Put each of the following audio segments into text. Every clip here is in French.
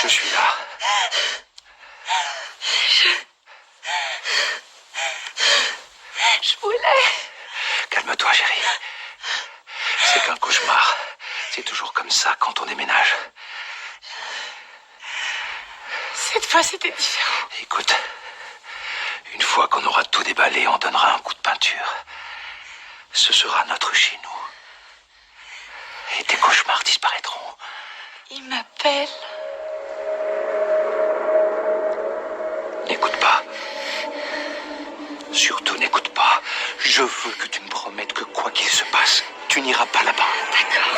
Je suis là. Je voulais... Calme-toi, chérie. C'est qu'un cauchemar. C'est toujours comme ça quand on déménage. Cette fois, c'était différent. Écoute, une fois qu'on aura tout déballé, on donnera un coup de peinture. Ce sera notre chez nous. Et tes cauchemars disparaîtront. Il m'appelle. N'écoute pas. Surtout n'écoute pas. Je veux que tu me promettes que quoi qu'il se passe, tu n'iras pas là-bas. D'accord.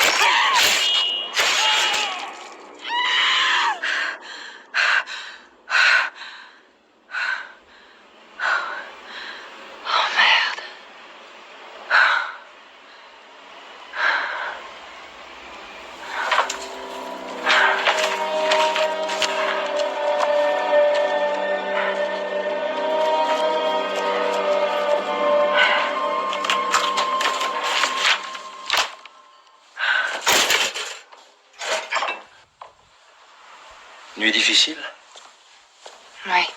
Oh merde. Nuit difficile? Ouais.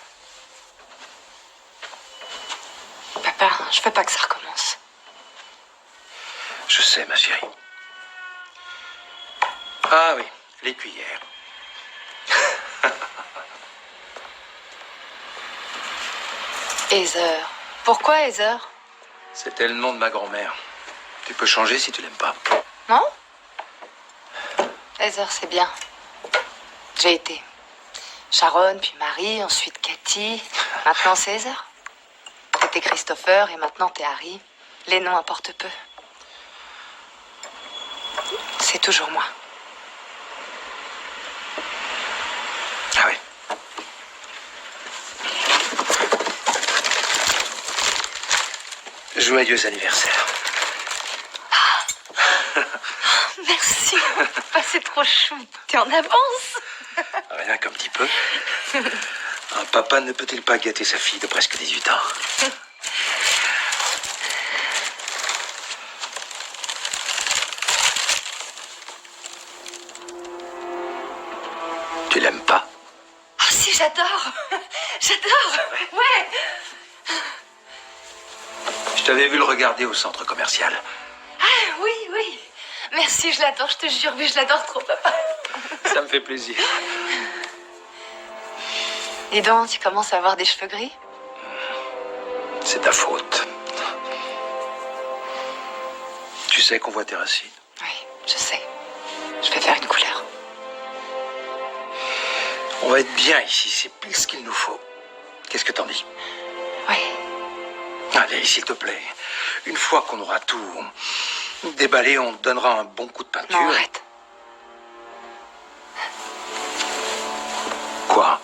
Papa, je veux pas que ça recommence. Je sais, ma chérie. Ah oui, les cuillères. Heather. Pourquoi Heather? C'était le nom de ma grand-mère. Tu peux changer si tu l'aimes pas. Non? Heather, c'est bien. J'ai été Sharon, puis Marie, ensuite Cathy. Maintenant, c'est Heather. T'étais Christopher et maintenant t'es Harry. Les noms importent peu. C'est toujours moi. Ah oui. Joyeux anniversaire. Merci. Papa, c'est trop chou. T'es en avance. Rien qu'un petit peu. Un papa ne peut-il pas gâter sa fille de presque 18 ans? Tu l'aimes pas? Ah si, j'adore. J'adore. Ouais. Je t'avais vu le regarder au centre commercial. Ah oui, oui. Merci, je l'adore, je te jure, mais je l'adore trop, papa. Ça me fait plaisir. Et donc, tu commences à avoir des cheveux gris? C'est ta faute. Tu sais qu'on voit tes racines. Oui, je sais. Je vais faire une couleur. On va être bien ici, c'est pile ce qu'il nous faut. Qu'est-ce que t'en dis? Oui. Allez, s'il te plaît. Une fois qu'on aura tout déballé, on te donnera un bon coup de peinture. Non, arrête. Quoi?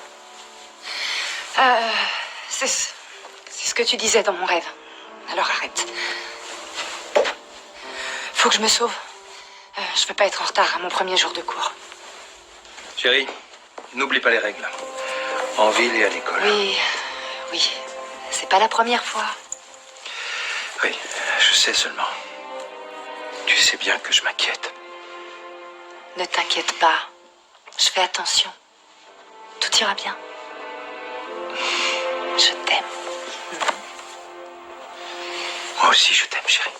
C'est ce que tu disais dans mon rêve. Alors arrête. Faut que je me sauve. Je veux pas être en retard à mon premier jour de cours. Chérie, n'oublie pas les règles. En ville et à l'école. Oui, oui. C'est pas la première fois. Oui, je sais seulement. Tu sais bien que je m'inquiète. Ne t'inquiète pas. Je fais attention. Tout ira bien. Je t'aime. Moi aussi, je t'aime, chérie.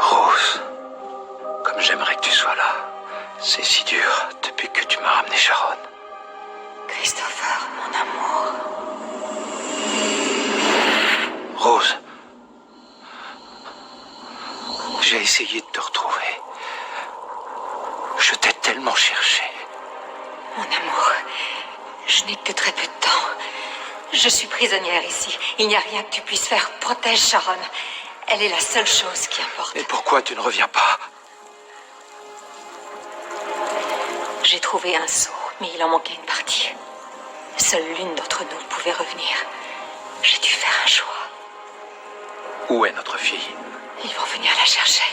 Rose, comme j'aimerais que tu sois là. C'est si dur depuis que tu m'as ramené Sharon. Christopher, mon amour. Rose, j'ai essayé de te retrouver. Je n'ai que très peu de temps. Je suis prisonnière ici. Il n'y a rien que tu puisses faire. Protège Sharon. Elle est la seule chose qui importe. Et pourquoi tu ne reviens pas? J'ai trouvé un seau, mais il en manquait une partie. Seule l'une d'entre nous pouvait revenir. J'ai dû faire un choix. Où est notre fille? Ils vont venir la chercher.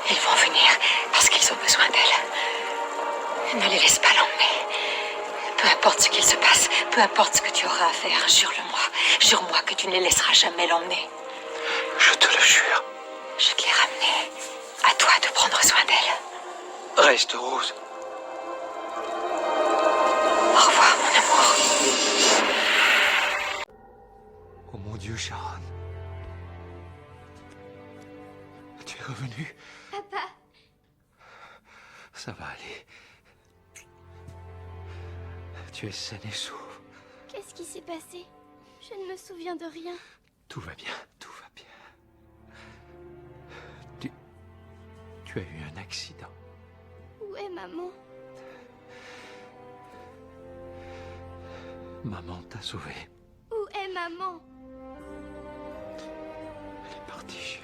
Ils vont venir parce qu'ils ont besoin d'elle. Ne les laisse pas l'emmener. Peu importe ce qu'il se passe, peu importe ce que tu auras à faire, jure-le-moi. Jure-moi que tu ne les laisseras jamais l'emmener. Je te le jure. Je te l'ai ramenée. À toi de prendre soin d'elle. Reste, Rose. Au revoir, mon amour. Oh mon Dieu, Sharon. Tu es revenue? Papa, Ça va aller. Tu es saine et sauve. qu'est-ce qui s'est passé? Je ne me souviens de rien. Tout va bien, tout va bien. Tu as eu un accident. Où est maman? Maman t'a sauvé. Où est maman? Elle est partie, chérie.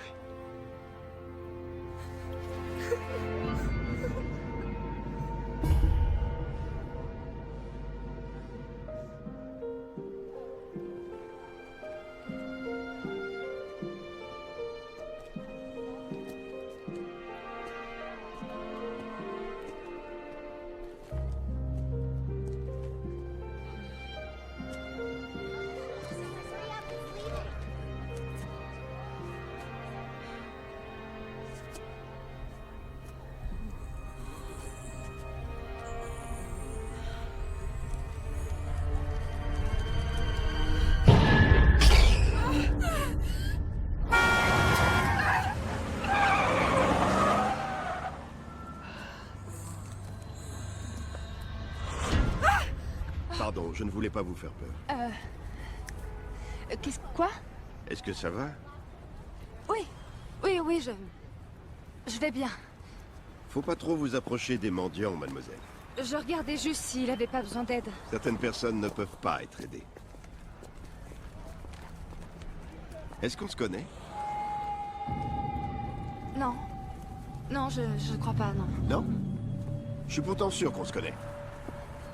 Pardon, je ne voulais pas vous faire peur. Quoi? Est-ce que ça va? Oui, je vais bien. Faut pas trop vous approcher des mendiants, mademoiselle. Je regardais juste s'il avait pas besoin d'aide. Certaines personnes ne peuvent pas être aidées. Est-ce qu'on se connaît? Non. Non, je crois pas, non. Non? Je suis pourtant sûr qu'on se connaît.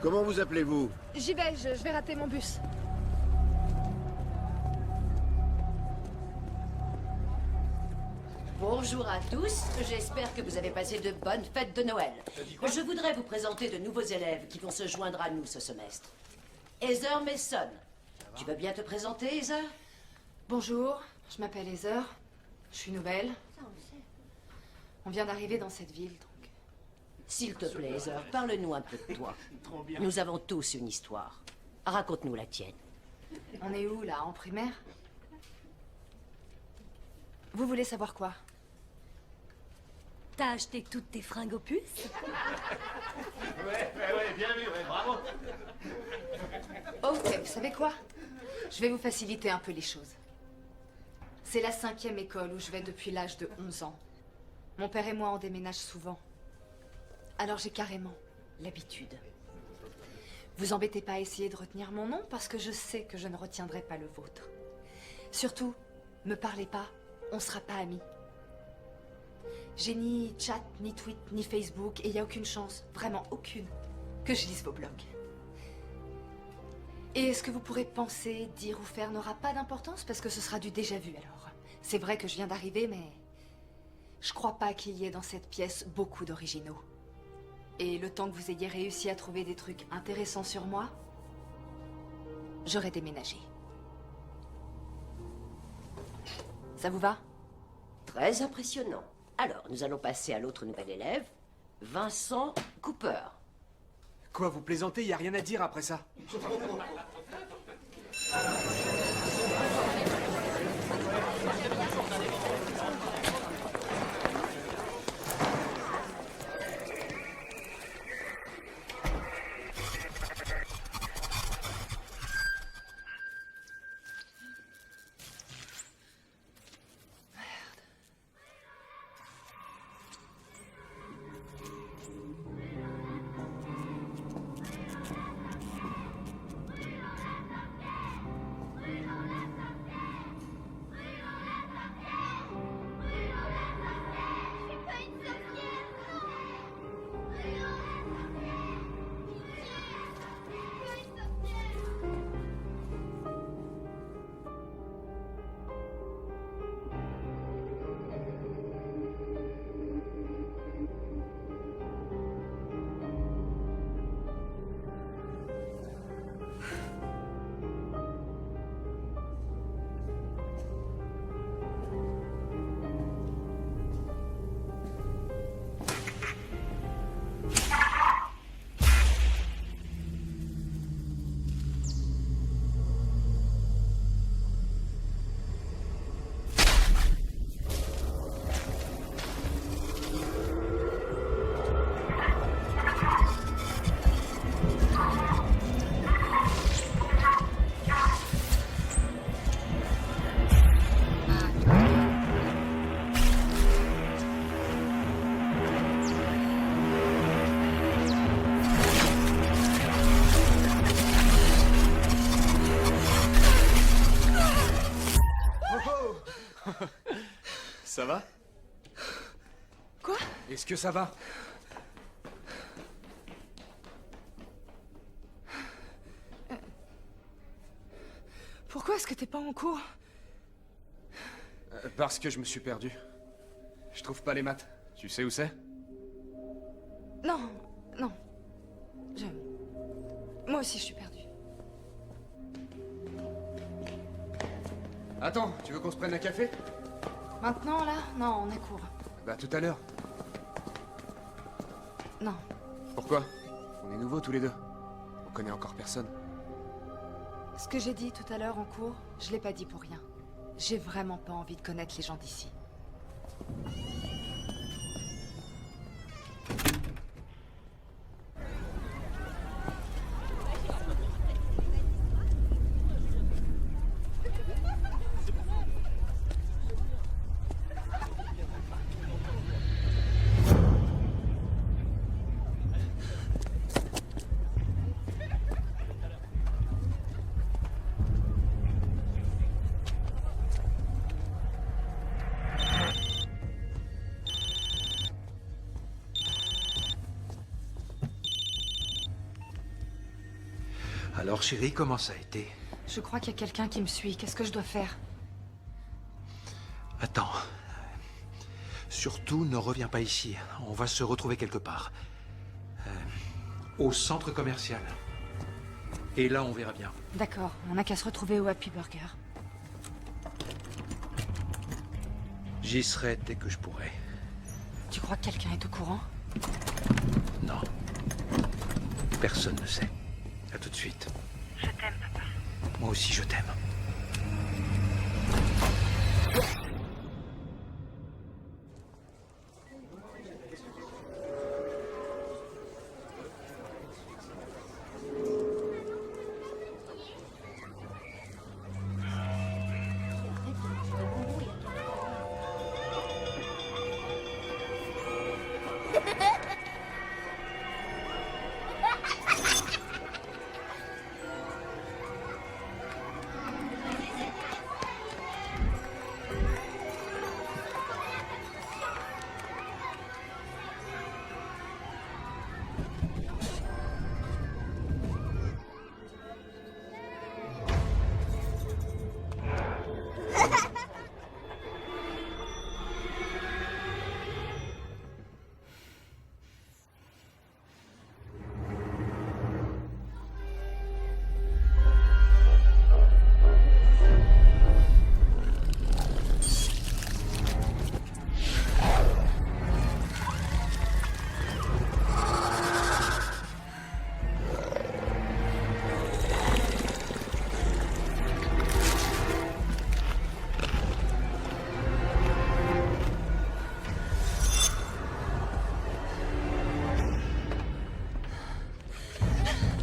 Comment vous appelez-vous? J'y vais, je vais rater mon bus. Bonjour à tous, j'espère que vous avez passé de bonnes fêtes de Noël. Je voudrais vous présenter de nouveaux élèves qui vont se joindre à nous ce semestre. Heather Mason. Tu veux bien te présenter, Heather? Bonjour, je m'appelle Heather. Je suis nouvelle. On vient d'arriver dans cette ville, donc. S'il te plaît, Heather, parle-nous un peu de toi. Nous avons tous une histoire. Raconte-nous la tienne. On est où, là, en primaire? Vous voulez savoir quoi? T'as acheté toutes tes fringues aux puces? Ok, vous savez quoi? Je vais vous faciliter un peu les choses. C'est la 5e école où je vais depuis l'âge de 11 ans. Mon père et moi, on déménage souvent. Alors j'ai carrément l'habitude. Vous embêtez pas à essayer de retenir mon nom parce que je sais que je ne retiendrai pas le vôtre. Surtout, me parlez pas, on sera pas amis. J'ai ni chat, ni tweet, ni Facebook et il n'y a aucune chance, vraiment aucune, que je lise vos blogs. Et ce que vous pourrez penser, dire ou faire n'aura pas d'importance parce que ce sera du déjà vu alors. C'est vrai que je viens d'arriver, mais je crois pas qu'il y ait dans cette pièce beaucoup d'originaux. Et le temps que vous ayez réussi à trouver des trucs intéressants sur moi, j'aurai déménagé. Ça vous va? Très impressionnant. Alors, nous allons passer à l'autre nouvel élève, Vincent Cooper. Quoi, vous plaisantez? Y a rien à dire après ça. Ça va? Quoi? Est-ce que ça va? Pourquoi est-ce que t'es pas en cours? Parce que je me suis perdu. Je trouve pas les maths. Tu sais où c'est? Non, non. Moi aussi, je suis perdue. Attends, tu veux qu'on se prenne un café? Maintenant, là? Non, on est court. Bah tout à l'heure. Non. Pourquoi? On est nouveaux tous les deux. On connaît encore personne. Ce que j'ai dit tout à l'heure en cours, je l'ai pas dit pour rien. J'ai vraiment pas envie de connaître les gens d'ici. Alors, chérie, comment ça a été? Je crois qu'il y a quelqu'un qui me suit. Qu'est-ce que je dois faire? Attends. Surtout, ne reviens pas ici. On va se retrouver quelque part. Au centre commercial. Et là, on verra bien. D'accord, on n'a qu'à se retrouver au Happy Burger. J'y serai dès que je pourrai. Tu crois que quelqu'un est au courant? Non. Personne ne sait. À tout de suite. Je t'aime, papa. Moi aussi, je t'aime.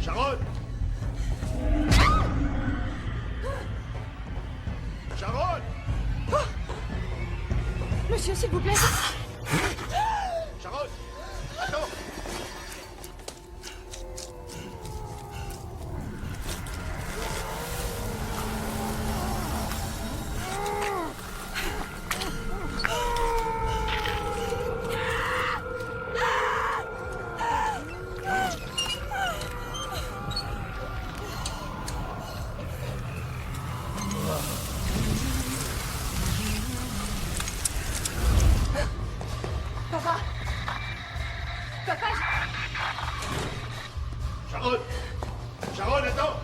Sharon! Sharon! Monsieur, s'il vous plaît. Sharon! Attends! Papa! Papa, Sharon! Sharon, attends!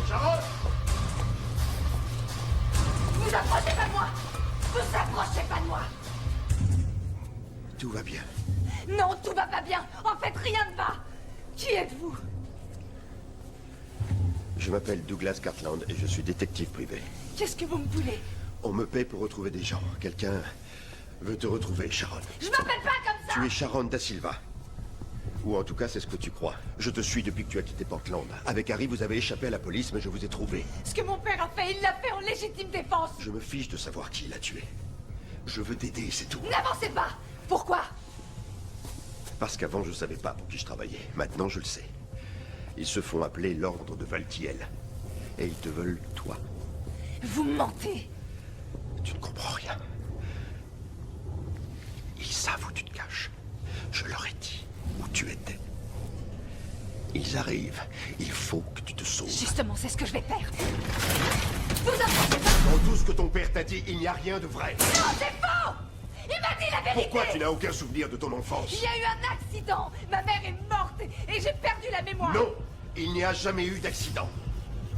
Sharon! Vous approchez pas de moi! Vous approchez pas de moi! Tout va bien. Non, tout va pas bien! En fait, rien ne va! Qui êtes-vous? Je m'appelle Douglas Cartland et je suis détective privé. qu'est-ce que vous me voulez? On me paie pour retrouver des gens. Quelqu'un veut te retrouver, Sharon. Je m'appelle pas comme ça! Tu es Sharon Da Silva. Ou en tout cas, c'est ce que tu crois. Je te suis depuis que tu as quitté Portland. Avec Harry, vous avez échappé à la police, mais je vous ai trouvé. Ce que mon père a fait, il l'a fait en légitime défense! Je me fiche de savoir qui l'a tué. Je veux t'aider, c'est tout. N'avancez pas! Pourquoi? Parce qu'avant, je savais pas pour qui je travaillais. Maintenant, je le sais. Ils se font appeler l'Ordre de Valtiel. Et ils te veulent, toi. Vous mentez! Tu ne comprends rien. Ils savent où tu te caches. Je leur ai dit où tu étais. Ils arrivent. Il faut que tu te sauves. Justement, c'est ce que je vais faire. Vous Dans tout ce que ton père t'a dit, il n'y a rien de vrai. Non, c'est faux! Il m'a dit la vérité! Pourquoi tu n'as aucun souvenir de ton enfance? Il y a eu un accident! Ma mère est morte et j'ai perdu la mémoire! Non, il n'y a jamais eu d'accident.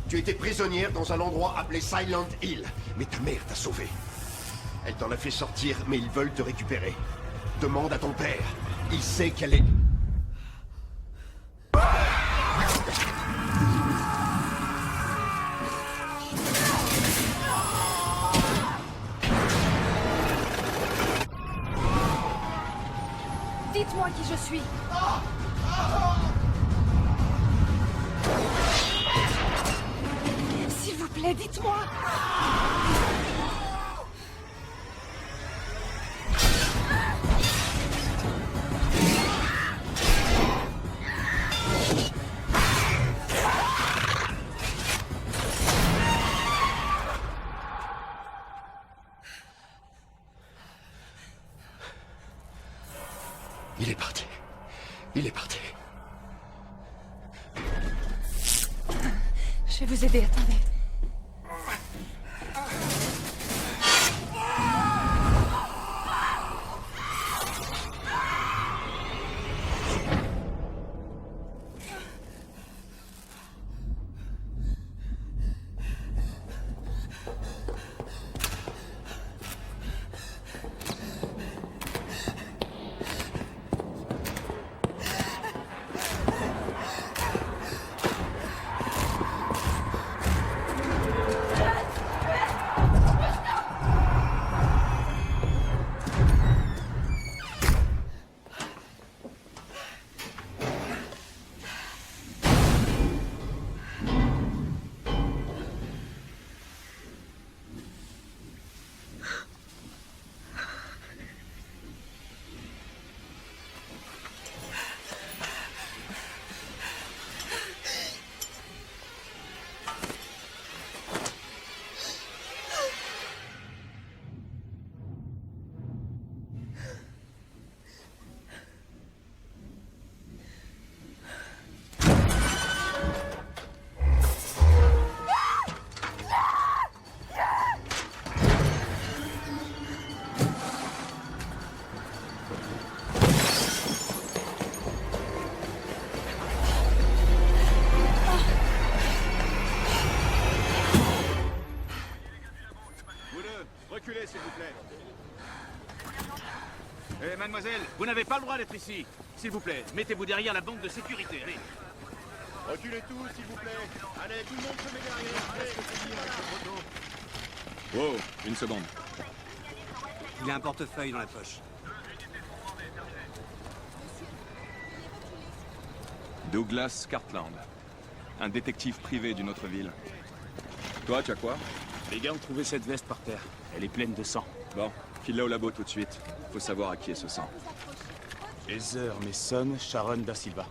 Tu étais prisonnière dans un endroit appelé Silent Hill. Mais ta mère t'a sauvée. Elle t'en a fait sortir, mais ils veulent te récupérer. Demande à ton père. Il sait qu'elle est... Dites-moi qui je suis! S'il vous plaît, dites-moi! Il est parti. Il est parti. Je vais vous aider, attendez. Reculez, s'il vous plaît. Eh, mademoiselle, vous n'avez pas le droit d'être ici. S'il vous plaît, mettez-vous derrière la banque de sécurité, allez. Reculez tous, s'il vous plaît. Allez, tout le monde se met derrière. Wow, une seconde. Il y a un portefeuille dans la poche. Douglas Cartland, un détective privé d'une autre ville. Toi, tu as quoi? Les gars ont trouvé cette veste par terre. Elle est pleine de sang. Bon, file-la au labo tout de suite. Faut savoir à qui est ce sang. Heather Mason, Sharon Da Silva.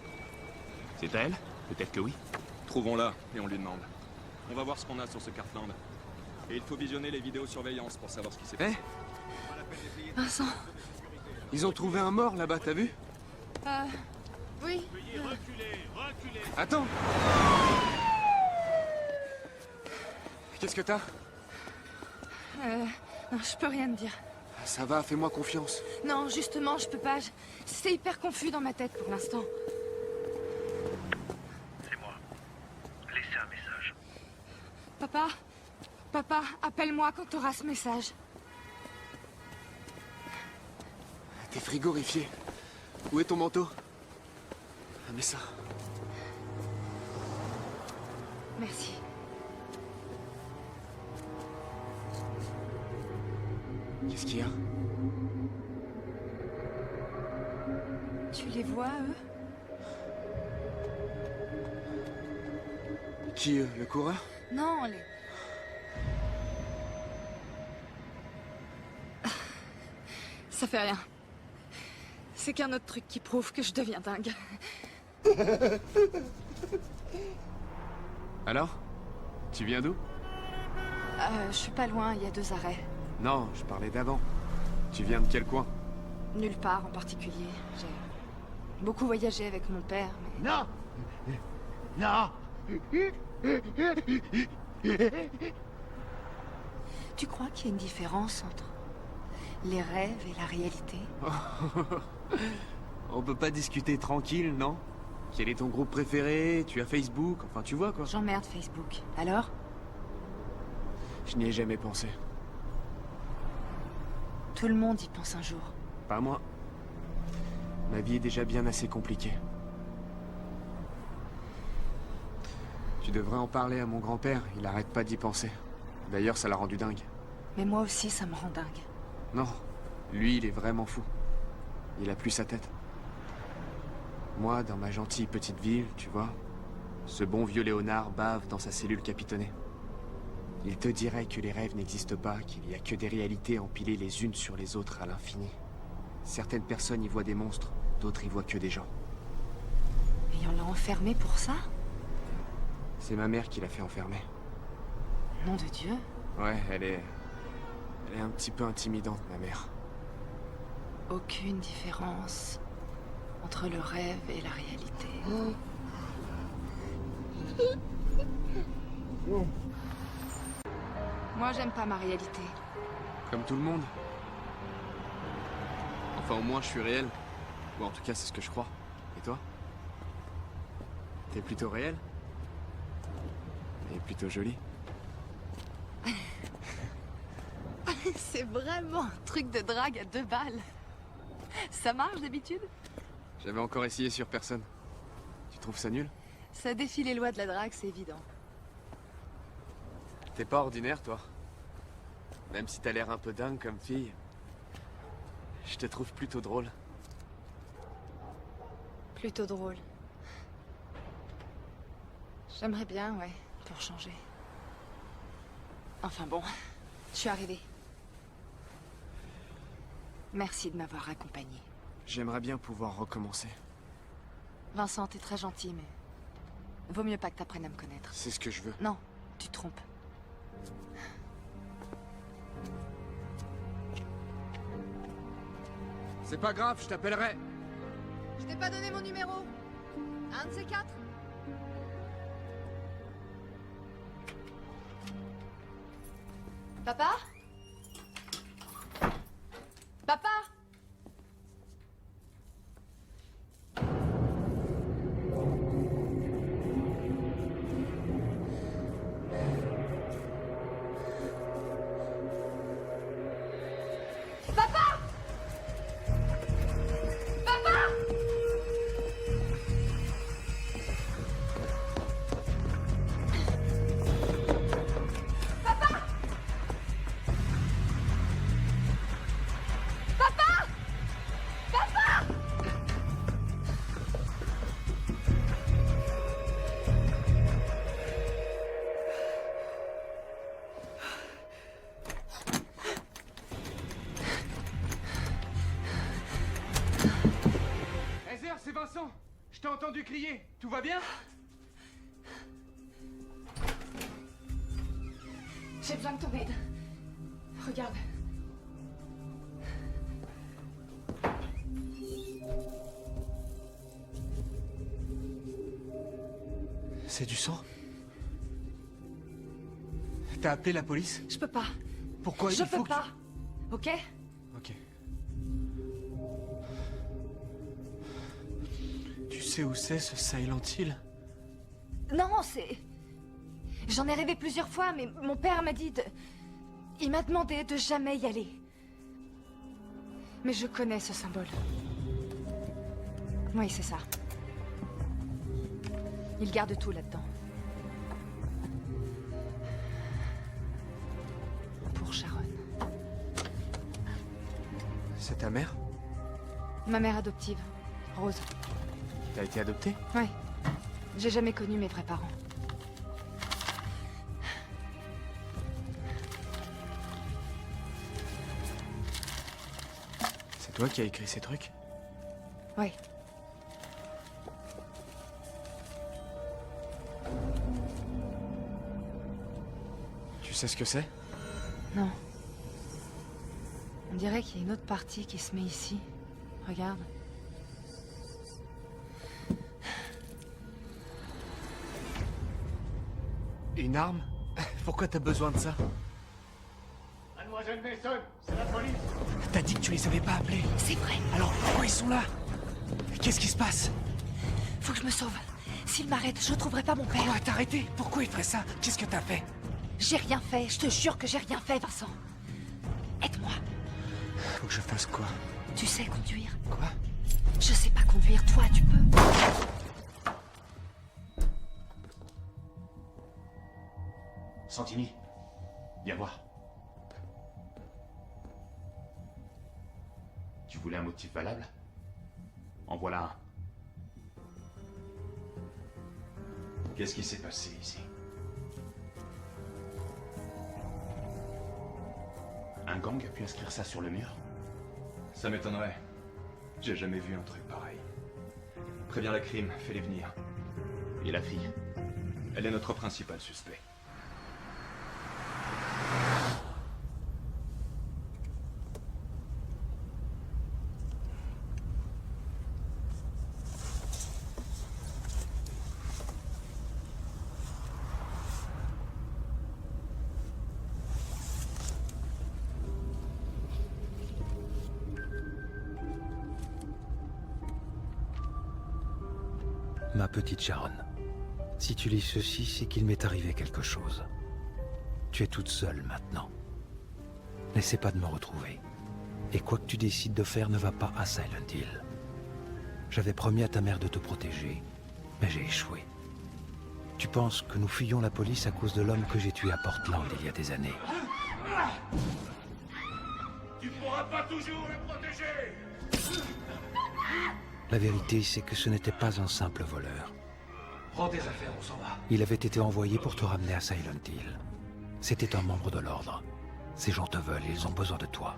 C'est à elle? Peut-être que oui. Trouvons-la et on lui demande. On va voir ce qu'on a sur ce Cartland. Et il faut visionner les vidéosurveillance pour savoir ce qui s'est passé. Vincent. Ils ont trouvé un mort là-bas, t'as vu? Oui. Attends! Qu'est-ce que t'as? Non, je peux rien te dire. Ça va, fais-moi confiance. Non, justement, je peux pas. C'est hyper confus dans ma tête pour l'instant. C'est moi. Laissez un message. Papa, appelle-moi quand t'auras ce message. T'es frigorifié. Où est ton manteau? Ah, mais ça... Merci. Qu'est-ce qu'il y a? Tu les vois, eux? Qui, le coureur? Non, les... Ça fait rien. C'est qu'un autre truc qui prouve que je deviens dingue. Alors? Tu viens d'où? Je suis pas loin, il y a 2 arrêts. Non, je parlais d'avant. Tu viens de quel coin? Nulle part en particulier. J'ai beaucoup voyagé avec mon père, mais... Non! Non! Tu crois qu'il y a une différence entre les rêves et la réalité? On peut pas discuter tranquille, non? Quel est ton groupe préféré? Tu as Facebook? Enfin, tu vois, quoi. J'emmerde Facebook. Alors? Je n'y ai jamais pensé. Tout le monde y pense un jour. Pas moi. Ma vie est déjà bien assez compliquée. Tu devrais en parler à mon grand-père, il arrête pas d'y penser. D'ailleurs, ça l'a rendu dingue. Mais moi aussi, ça me rend dingue. Non, lui, il est vraiment fou. Il a plus sa tête. Moi, dans ma gentille petite ville, tu vois, ce bon vieux Léonard bave dans sa cellule capitonnée. Il te dirait que les rêves n'existent pas, qu'il n'y a que des réalités empilées les unes sur les autres à l'infini. Certaines personnes y voient des monstres, d'autres y voient que des gens. Et on l'a enfermé pour ça? C'est ma mère qui l'a fait enfermer. Nom de Dieu. Ouais, elle est un petit peu intimidante, ma mère. Aucune différence entre le rêve et la réalité. Moi, j'aime pas ma réalité. Comme tout le monde. Enfin, au moins, je suis réel. Ou en tout cas, c'est ce que je crois. Et toi? T'es plutôt réel? Et plutôt jolie. C'est vraiment un truc de drague à 2 balles. Ça marche d'habitude? J'avais encore essayé sur personne. Tu trouves ça nul? Ça défie les lois de la drague, c'est évident. T'es pas ordinaire, toi. Même si t'as l'air un peu dingue comme fille. Je te trouve plutôt drôle. Plutôt drôle. J'aimerais bien, ouais, pour changer. Enfin bon, je suis arrivée. Merci de m'avoir accompagnée. J'aimerais bien pouvoir recommencer. Vincent, t'es très gentil, mais... Vaut mieux pas que t'apprennes à me connaître. C'est ce que je veux. Non, tu te trompes. C'est pas grave, je t'appellerai. Je t'ai pas donné mon numéro. Un de ces 4. Papa? Papa? Heather, c'est Vincent. Je t'ai entendu crier. Tout va bien? J'ai besoin de ton aide. Regarde. C'est du sang? T'as appelé la police? Je peux pas. Pourquoi? Je Il faut peux que pas. Ok? Ok. Tu sais où c'est, ce Silent Hill? Non, c'est... J'en ai rêvé plusieurs fois, mais mon père m'a dit de... Il m'a demandé de jamais y aller. Mais je connais ce symbole. Oui, c'est ça. Il garde tout là-dedans. Pour Sharon. C'est ta mère? Ma mère adoptive, Rose. T'as été adoptée? Oui. J'ai jamais connu mes vrais parents. C'est toi qui as écrit ces trucs? Oui. sais ce que c'est? Non. On dirait qu'il y a une autre partie qui se met ici. Regarde. Une arme? Pourquoi t'as besoin de ça? Mademoiselle Mason, c'est la police. T'as dit que tu les avais pas appelés. C'est vrai. Alors pourquoi ils sont là? Qu'est-ce qui se passe? Faut que je me sauve. S'il m'arrête, je retrouverai pas mon père. Pourquoi t'as arrêté? Pourquoi il ferait ça? Qu'est-ce que t'as fait? J'ai rien fait. Je te jure que j'ai rien fait, Vincent. Aide-moi. Faut que je fasse quoi? Tu sais conduire. Quoi? Je sais pas conduire. Toi, tu peux. Santini, viens voir. Tu voulais un motif valable? En voilà un. Qu'est-ce qui s'est passé ici? Un gang a pu inscrire ça sur le mur? Ça m'étonnerait. J'ai jamais vu un truc pareil. Préviens la crime, fais-les venir. Et la fille? Elle est notre principal suspect. Ma petite Sharon, si tu lis ceci, c'est qu'il m'est arrivé quelque chose. Tu es toute seule maintenant. N'essaie pas de me retrouver. Et quoi que tu décides de faire ne va pas à Silent Hill. J'avais promis à ta mère de te protéger, mais j'ai échoué. Tu penses que nous fuyons la police à cause de l'homme que j'ai tué à Portland il y a des années. Tu pourras pas toujours le protéger. La vérité, c'est que ce n'était pas un simple voleur. Prends tes affaires, on s'en va. Il avait été envoyé pour te ramener à Silent Hill. C'était un membre de l'ordre. Ces gens te veulent et ils ont besoin de toi.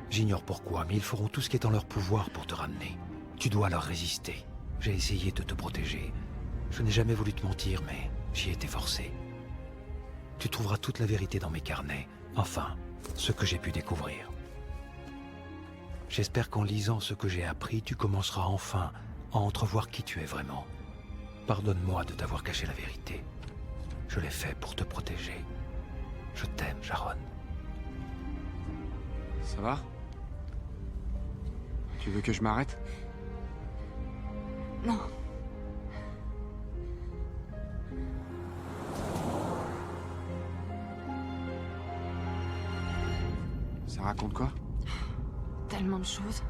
J'ignore pourquoi, mais ils feront tout ce qui est en leur pouvoir pour te ramener. Tu dois leur résister. J'ai essayé de te protéger. Je n'ai jamais voulu te mentir, mais j'y ai été forcé. Tu trouveras toute la vérité dans mes carnets. Enfin, ce que j'ai pu découvrir. J'espère qu'en lisant ce que j'ai appris, tu commenceras enfin à entrevoir qui tu es vraiment. Pardonne-moi de t'avoir caché la vérité. Je l'ai fait pour te protéger. Je t'aime, Sharon. Ça va? Tu veux que je m'arrête? Non. Ça raconte quoi? Tellement de choses.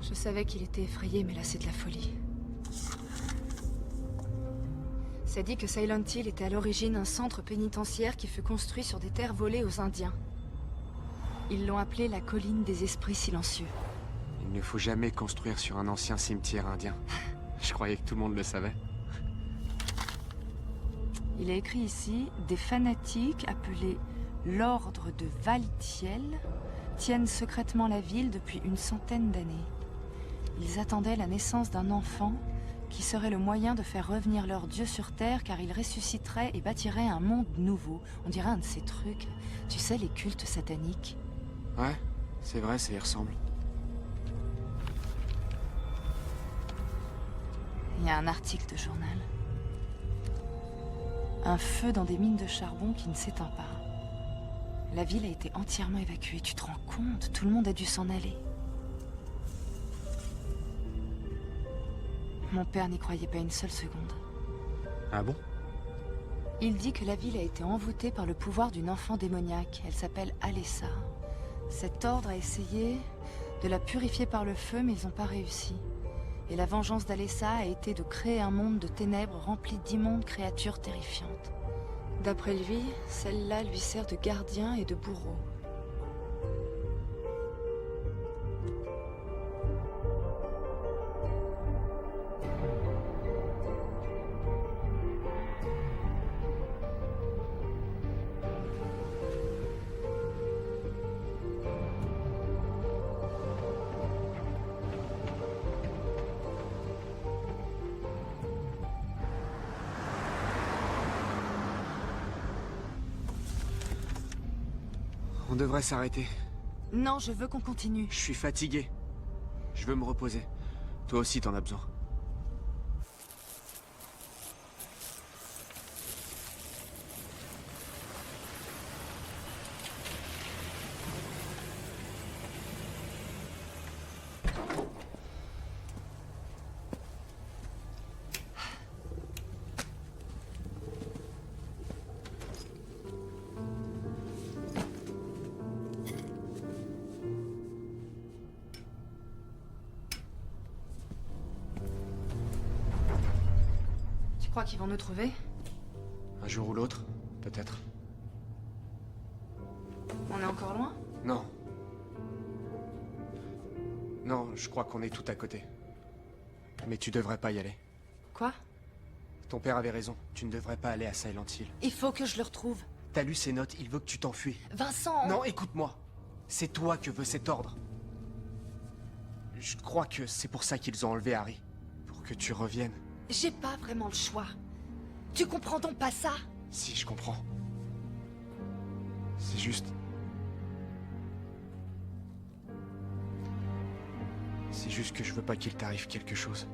Je savais qu'il était effrayé, mais là c'est de la folie. Ça dit que Silent Hill était à l'origine un centre pénitentiaire qui fut construit sur des terres volées aux Indiens. Ils l'ont appelé la colline des esprits silencieux. Il ne faut jamais construire sur un ancien cimetière indien. Je croyais que tout le monde le savait. Il est écrit ici, des fanatiques appelés l'Ordre de Valtiel tiennent secrètement la ville depuis une centaine d'années. Ils attendaient la naissance d'un enfant qui serait le moyen de faire revenir leur Dieu sur Terre car il ressusciterait et bâtirait un monde nouveau. On dirait un de ces trucs, tu sais, les cultes sataniques. Ouais, c'est vrai, ça y ressemble. Il y a un article de journal. Un feu dans des mines de charbon qui ne s'éteint pas. La ville a été entièrement évacuée, tu te rends compte? Tout le monde a dû s'en aller. Mon père n'y croyait pas une seule seconde. Ah bon? Il dit que la ville a été envoûtée par le pouvoir d'une enfant démoniaque. Elle s'appelle Alessa. Cet ordre a essayé de la purifier par le feu, mais ils n'ont pas réussi. Et la vengeance d'Alessa a été de créer un monde de ténèbres rempli d'immondes créatures terrifiantes. D'après lui, celle-là lui sert de gardien et de bourreau. On devrait s'arrêter. Non, je veux qu'on continue. Je suis fatigué. Je veux me reposer. Toi aussi, t'en as besoin. Tu crois qu'ils vont nous trouver? Un jour ou l'autre, peut-être. On est encore loin? Non. Non, je crois qu'on est tout à côté. Mais tu devrais pas y aller. Quoi? Ton père avait raison. Tu ne devrais pas aller à Silent Hill. Il faut que je le retrouve. T'as lu ses notes, il veut que tu t'enfuis. Vincent! Non, écoute-moi. C'est toi que veut cet ordre. Je crois que c'est pour ça qu'ils ont enlevé Harry. Pour que tu reviennes. J'ai pas vraiment le choix. Tu comprends donc pas ça? Si, je comprends. C'est juste... C'est juste que je veux pas qu'il t'arrive quelque chose.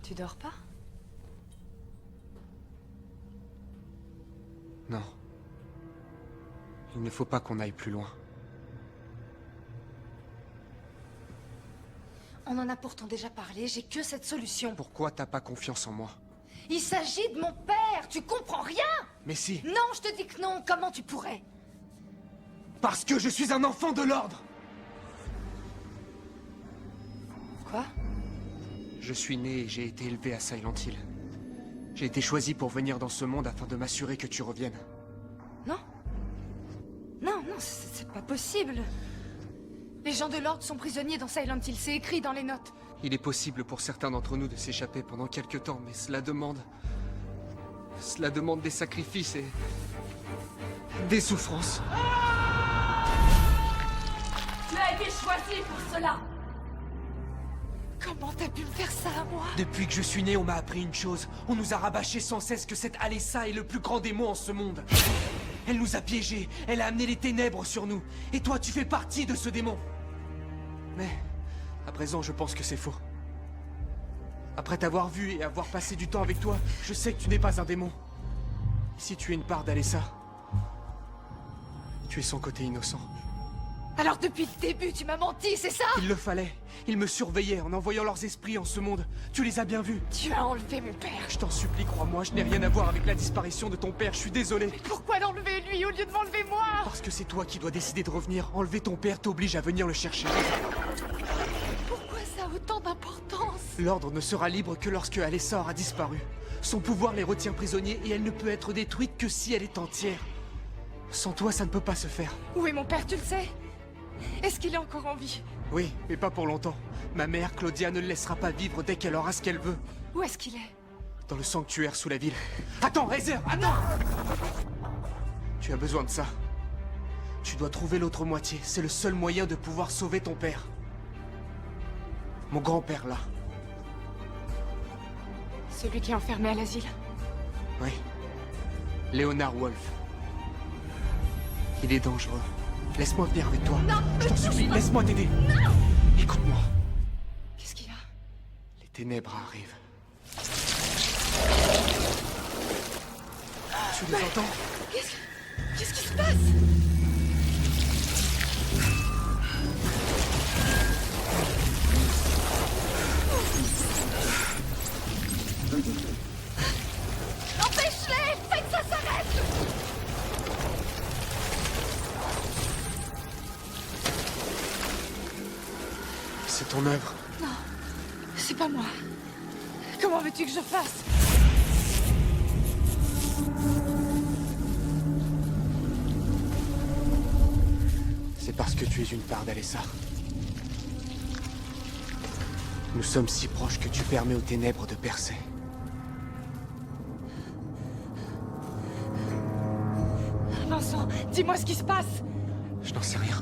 Tu dors pas? Non. Il ne faut pas qu'on aille plus loin. On en a pourtant déjà parlé, j'ai que cette solution. Pourquoi t'as pas confiance en moi? Il s'agit de mon père, tu comprends rien? Mais si. Non, je te dis que non, comment tu pourrais? Parce que je suis un enfant de l'ordre! Quoi? Je suis né et j'ai été élevé à Silent Hill. J'ai été choisi pour venir dans ce monde afin de m'assurer que tu reviennes. Non. Non, non, c'est pas possible. Les gens de l'ordre sont prisonniers dans Silent Hill, c'est écrit dans les notes. Il est possible pour certains d'entre nous de s'échapper pendant quelque temps, mais cela demande... Cela demande des sacrifices et... des souffrances. Tu as été choisi pour cela. Comment t'as pu me faire ça à moi? Depuis que je suis né, on m'a appris une chose. On nous a rabâché sans cesse que cette Alessa est le plus grand démon en ce monde. Elle nous a piégés, elle a amené les ténèbres sur nous. Et toi, tu fais partie de ce démon. Mais, à présent, je pense que c'est faux. Après t'avoir vu et avoir passé du temps avec toi, je sais que tu n'es pas un démon. Si tu es une part d'Alessa, tu es son côté innocent. Alors depuis le début, tu m'as menti, c'est ça? Il le fallait. Ils me surveillaient en envoyant leurs esprits en ce monde. Tu les as bien vus. Tu as enlevé mon père. Je t'en supplie, crois-moi, je n'ai rien à voir avec la disparition de ton père, je suis désolé. Mais pourquoi l'enlever lui au lieu de m'enlever moi? Parce que c'est toi qui dois décider de revenir. Enlever ton père t'oblige à venir le chercher. Pourquoi ça a autant d'importance? L'ordre ne sera libre que lorsque Alessa aura disparu. Son pouvoir les retient prisonniers et elle ne peut être détruite que si elle est entière. Sans toi, ça ne peut pas se faire. Où est mon père, tu le sais? Est-ce qu'il est encore en vie? Oui, mais pas pour longtemps. Ma mère, Claudia, ne le laissera pas vivre dès qu'elle aura ce qu'elle veut. Où est-ce qu'il est? Dans le sanctuaire sous la ville. Attends, Razer, attends! Tu as besoin de ça. Tu dois trouver l'autre moitié. C'est le seul moyen de pouvoir sauver ton père. Mon grand-père, là. Celui qui est enfermé à l'asile? Oui. Léonard Wolf. Il est dangereux. Laisse-moi venir avec toi. Non, je t'en supplie, laisse-moi t'aider. Non! Écoute-moi. Qu'est-ce qu'il y a? Les ténèbres arrivent. Tu les entends? Qu'est-ce qui se passe? Empêche-les! Faites que ça s'arrête! ton œuvre. Non, c'est pas moi. Comment veux-tu que je fasse? C'est parce que tu es une part d'Alessa. Nous sommes si proches que tu permets aux ténèbres de percer. Vincent, dis-moi ce qui se passe. Je n'en sais rien.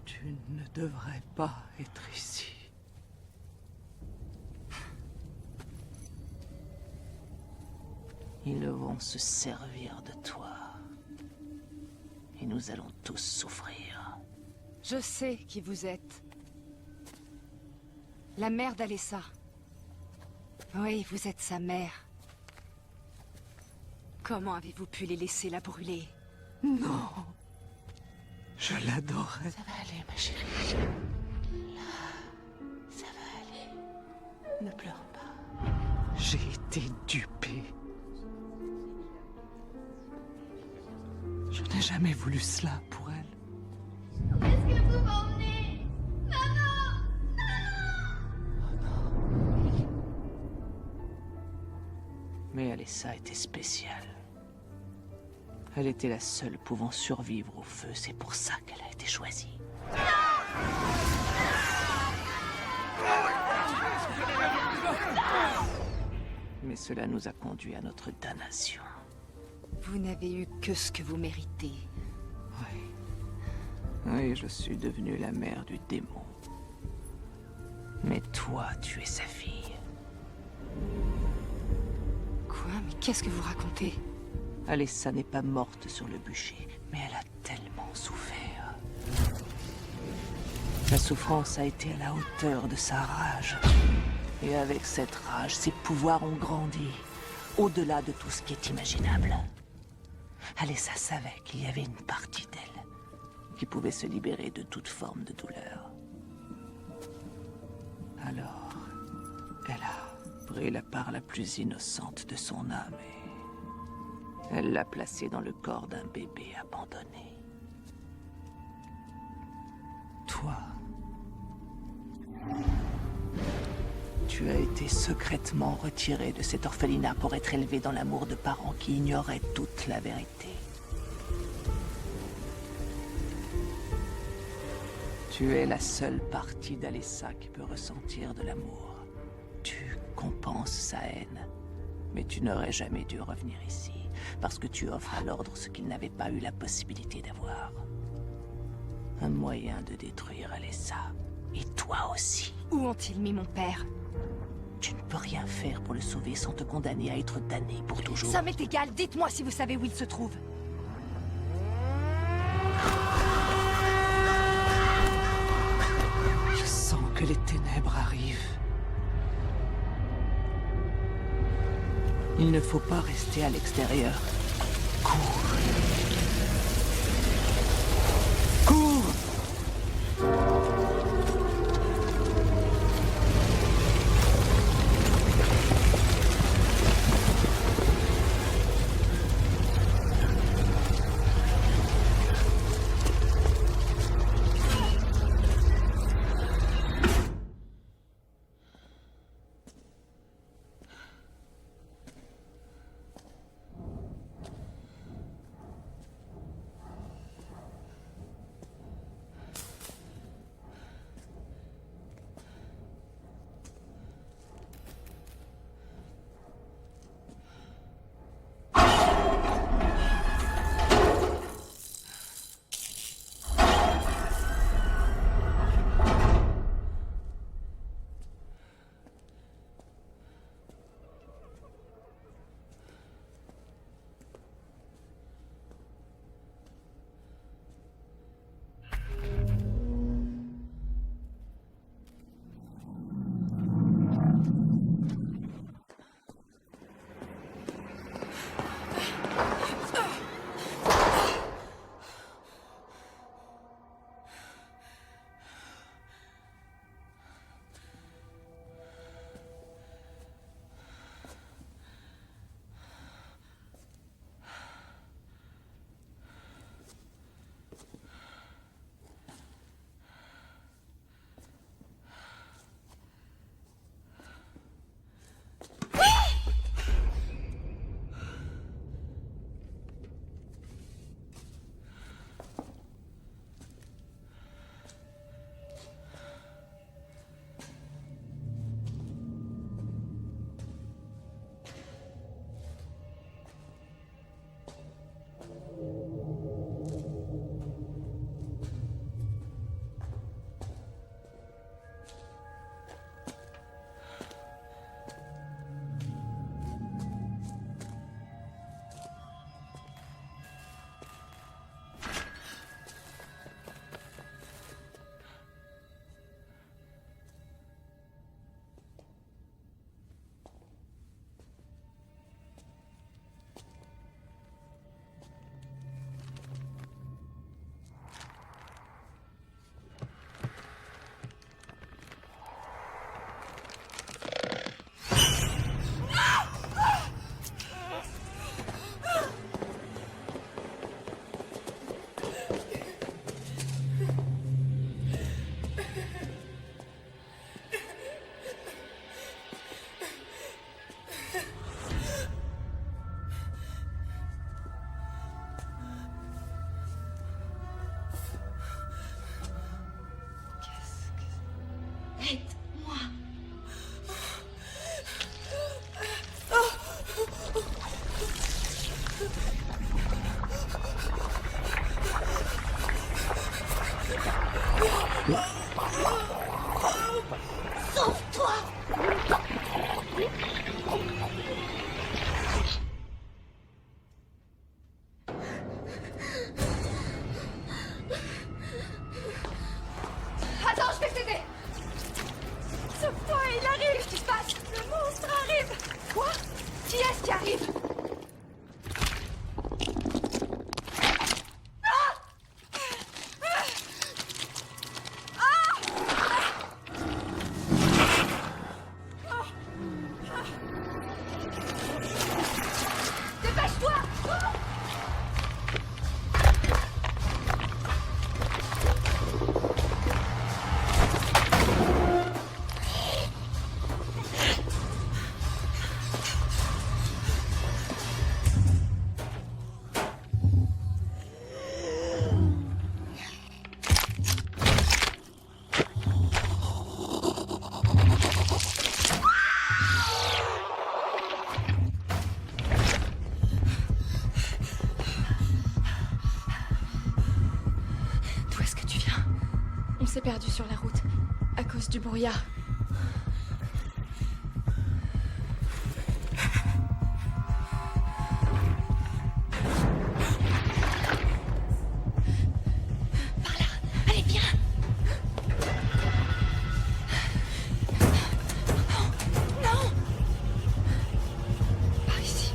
Tu ne devrais pas être ici. Ils vont se servir de toi. Et nous allons tous souffrir. Je sais qui vous êtes. La mère d'Alessa. Oui, vous êtes sa mère. Comment avez-vous pu les laisser la brûler? Non. Je l'adorais. Ça va aller, ma chérie. Là, ça va aller. Ne pleure pas. J'ai été dupé. Je n'ai jamais voulu cela pour elle. Où est-ce que vous m'emmenez? Maman! Mais Alessa était spéciale. Elle était la seule pouvant survivre au feu, c'est pour ça qu'elle a été choisie. Mais cela nous a conduits à notre damnation. Vous n'avez eu que ce que vous méritez. Oui, je suis devenue la mère du démon. Mais toi, tu es sa fille. Quoi? Mais qu'est-ce que vous racontez? Alessa n'est pas morte sur le bûcher, mais elle a tellement souffert. Sa souffrance a été à la hauteur de sa rage. Et avec cette rage, ses pouvoirs ont grandi, au-delà de tout ce qui est imaginable. Alessa savait qu'il y avait une partie d'elle qui pouvait se libérer de toute forme de douleur. Alors, elle a pris la part la plus innocente de son âme et elle l'a placée dans le corps d'un bébé abandonné. Toi, tu as été secrètement retiré de cet orphelinat pour être élevé dans l'amour de parents qui ignoraient toute la vérité. Tu es la seule partie d'Alessa qui peut ressentir de l'amour. Tu compenses sa haine, mais tu n'aurais jamais dû revenir ici, parce que tu offres à l'ordre ce qu'il n'avait pas eu la possibilité d'avoir. Un moyen de détruire Alessa. Et toi aussi. Où ont-ils mis mon père? Tu ne peux rien faire pour le sauver sans te condamner à être damné pour toujours. Ça m'est égal, dites-moi si vous savez où il se trouve. Je sens que les ténèbres arrivent. Il ne faut pas rester à l'extérieur. Cours. Cours! Aide-moi. Sauve-toi! Attends, je vais t'aider. Sauve-toi, il arrive. Qu'est-ce qui se passe? Le monstre arrive. Quoi? Qui est-ce qui arrive? On s'est perdu sur la route, à cause du brouillard. Par là, allez, viens! Non! Par ici.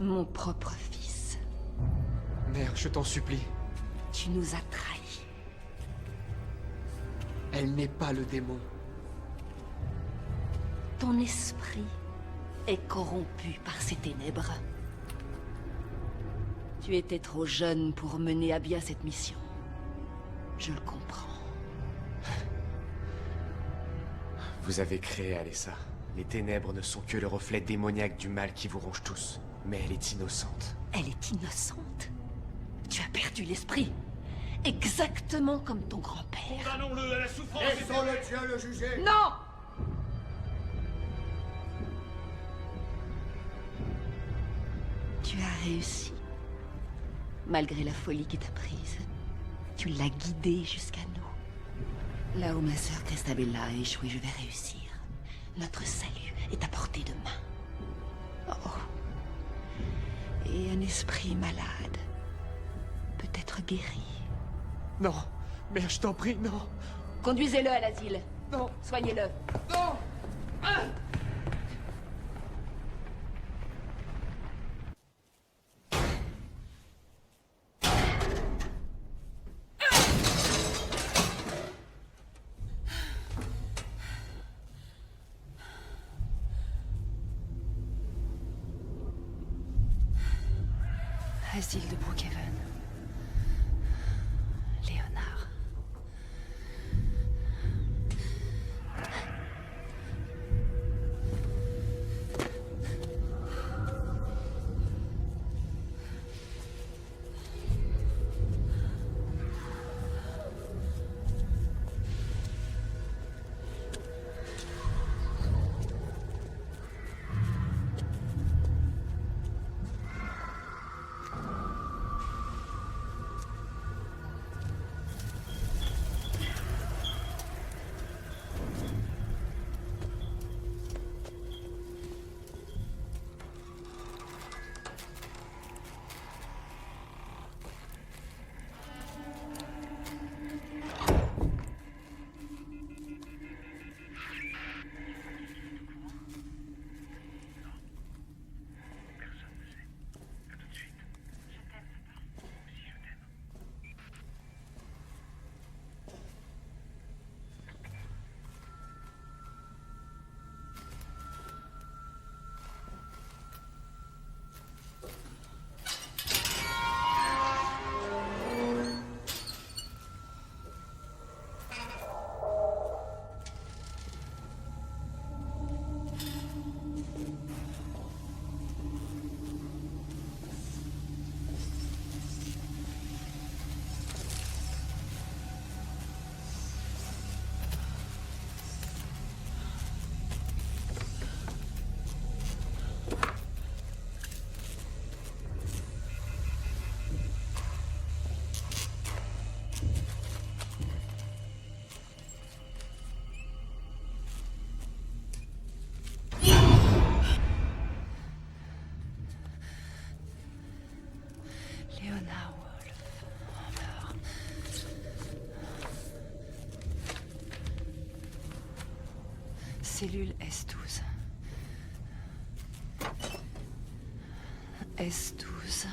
Mon propre fils. Mère, je t'en supplie. Tu nous as trahis. Elle n'est pas le démon. Ton esprit est corrompu par ces ténèbres. Tu étais trop jeune pour mener à bien cette mission. Je le comprends. Vous avez créé Alessa. Les ténèbres ne sont que le reflet démoniaque du mal qui vous ronge tous. Mais elle est innocente. Elle est innocente. Tu as perdu l'esprit. Exactement comme ton grand-père. Condamnons-le à la souffrance. Laissons-le Dieu le juger. Non! Tu as réussi. Malgré la folie qui t'a prise. Tu l'as guidée jusqu'à nous. Là où ma sœur Cristabella a échoué, je vais réussir. Notre salut est à portée de main. Oh. Et un esprit malade peut être guéri. Non, mère, je t'en prie, non. Conduisez-le à l'asile. Non. Soignez-le. Non. Asile de Brookhaven. Léonard. cellule S12. S12.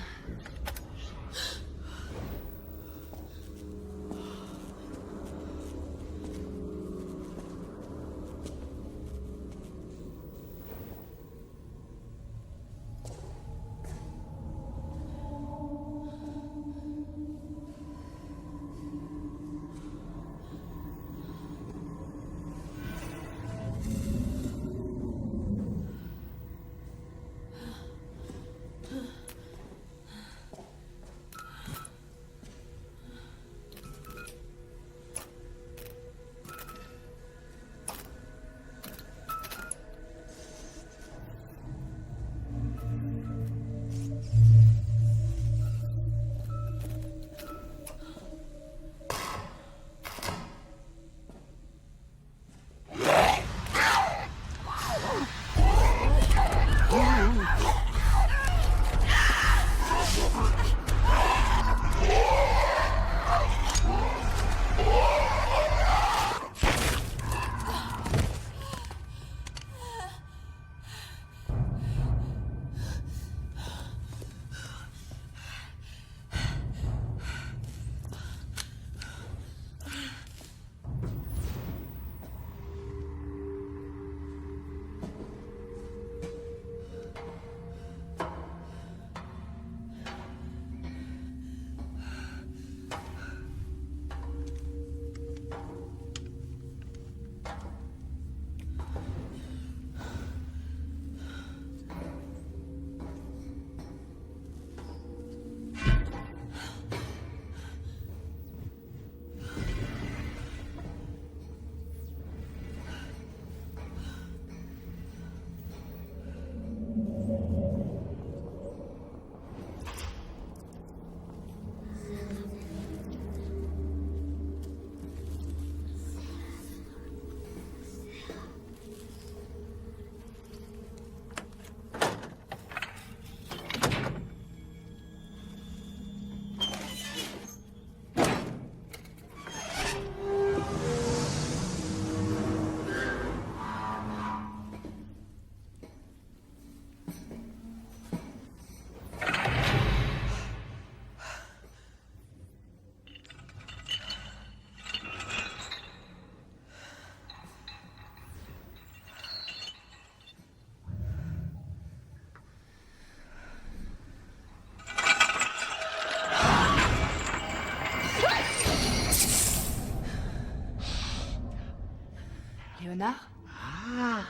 Léonard? Ah!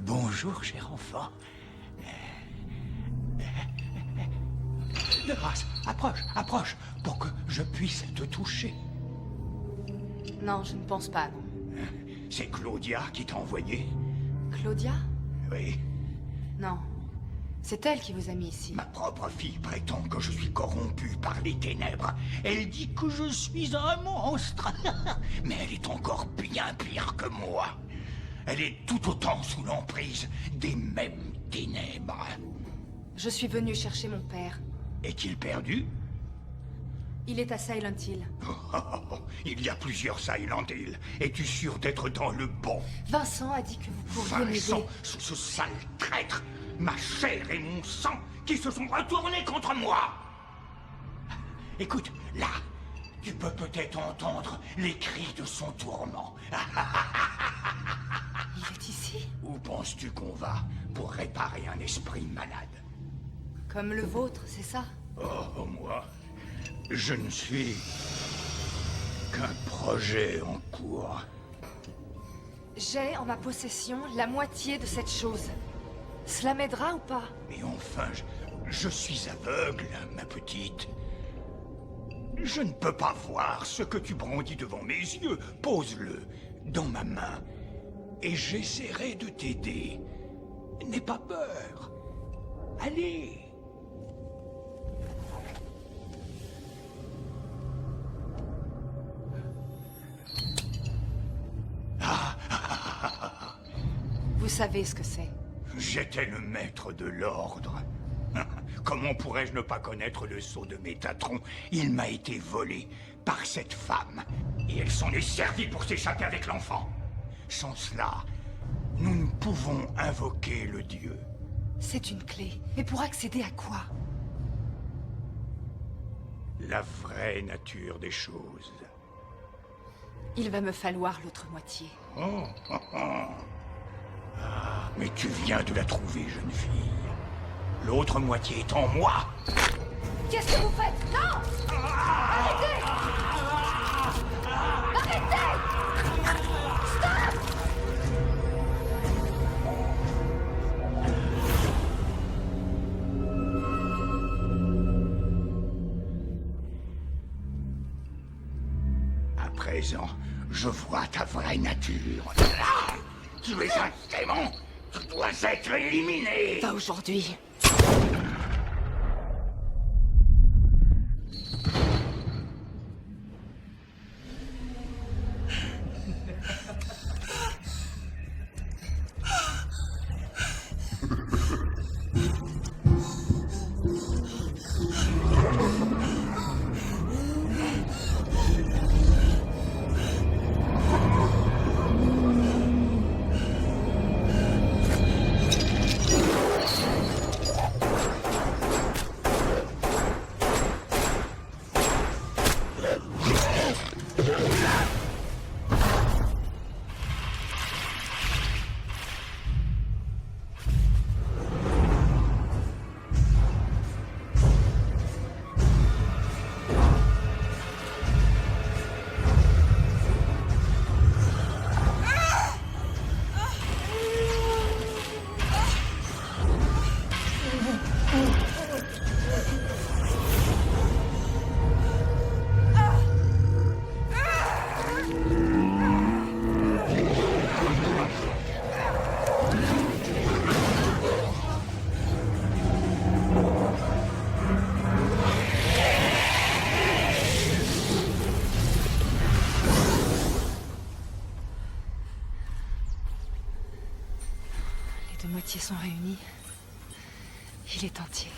Bonjour, cher enfant. De grâce, approche, pour que je puisse te toucher. Non, je ne pense pas, non. C'est Claudia qui t'a envoyé? Claudia? Oui. Non. C'est elle qui vous a mis ici. Ma propre fille prétend que je suis corrompu par les ténèbres. Elle dit que je suis un monstre. Mais elle est encore bien pire que moi. Elle est tout autant sous l'emprise des mêmes ténèbres. Je suis venue chercher mon père. Est-il perdu? Il est à Silent Hill. Il y a plusieurs Silent Hill. Es-tu sûr d'être dans le bon? Vincent a dit que vous pourriez m'aider. Vincent, ce sale traître! Ma chair et mon sang qui se sont retournés contre moi! Écoute, là, tu peux peut-être entendre les cris de son tourment. Il est ici? Où penses-tu qu'on va pour réparer un esprit malade? Comme le vôtre, c'est ça? Oh, moi, je ne suis qu'un projet en cours. J'ai en ma possession la moitié de cette chose. Cela m'aidera ou pas? Mais enfin, je suis aveugle, ma petite. Je ne peux pas voir ce que tu brandis devant mes yeux. Pose-le dans ma main et j'essaierai de t'aider. N'aie pas peur. Allez. Vous savez ce que c'est? J'étais le maître de l'ordre. Comment pourrais-je ne pas connaître le sceau de Métatron? Il m'a été volé par cette femme. Et elle s'en est servie pour s'échapper avec l'enfant. Sans cela, nous ne pouvons invoquer le dieu. C'est une clé. Mais pour accéder à quoi? La vraie nature des choses. Il va me falloir l'autre moitié. Oh, oh, oh. Ah, mais tu viens de la trouver, jeune fille. L'autre moitié est en moi. Qu'est-ce que vous faites? Non! Arrêtez! Arrêtez! Stop! À présent, je vois ta vraie nature. Ah, tu es un démon. Tu dois être éliminé. Pas aujourd'hui. Les deux moitiés sont réunies. Il est entier.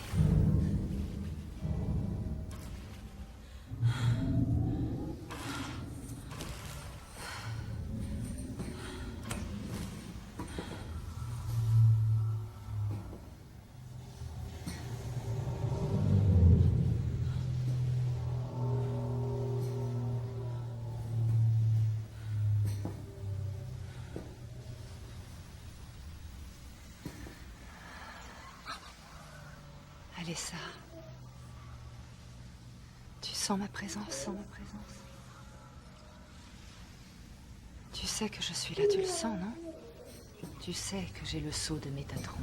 Alessa, tu sens ma présence, Tu sais que je suis là, tu le sens, non? Tu sais que j'ai le sceau de Métatron.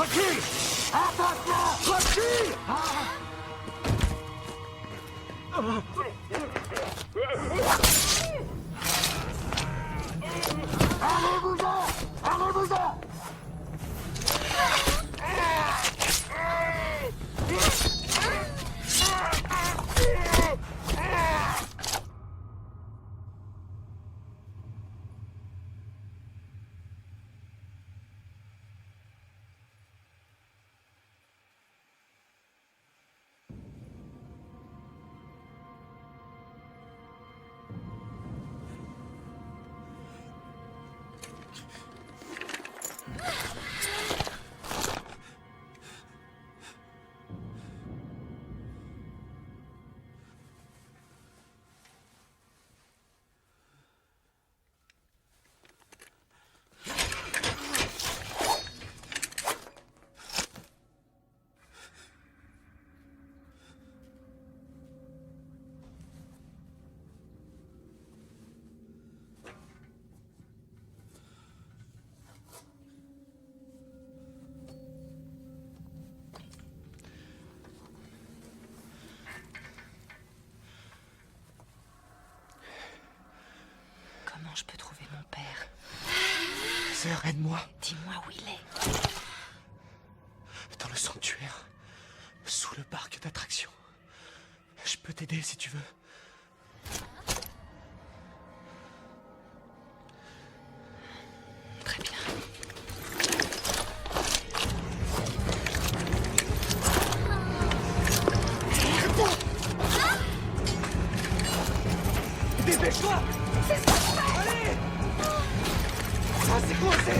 Recule! Attention! Recule! Allez-vous-en! Allez-vous-en! Comment je peux trouver mon père? Sœur, aide-moi. Dis-moi où il est. Dans le sanctuaire. Sous le parc d'attractions. Je peux t'aider si tu veux. Très bien. Dépêche-toi! C'est ce que je fais! Allez! Ah, c'est coincé!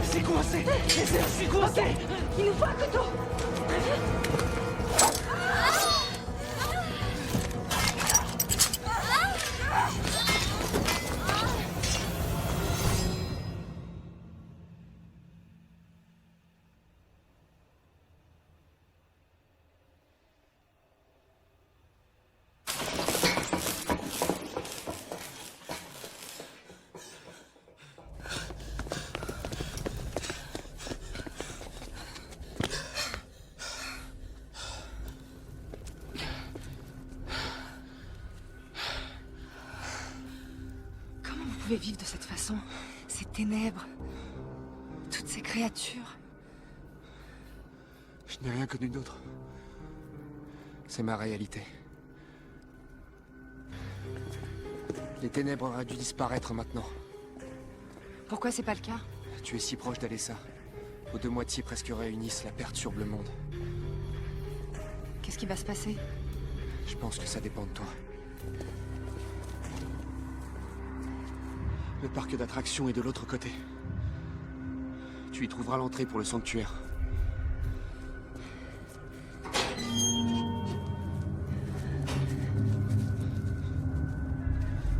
C'est coincé! C'est coincé! Il nous faut un couteau! Vivre de cette façon, ces ténèbres, toutes ces créatures. Je n'ai rien connu d'autre. C'est ma réalité. Les ténèbres auraient dû disparaître maintenant. Pourquoi c'est pas le cas? Tu es si proche d'Alessa. Vos deux moitiés presque réunies, cela perturbe le monde. Qu'est-ce qui va se passer? Je pense que ça dépend de toi. Le parc d'attractions est de l'autre côté. Tu y trouveras l'entrée pour le sanctuaire.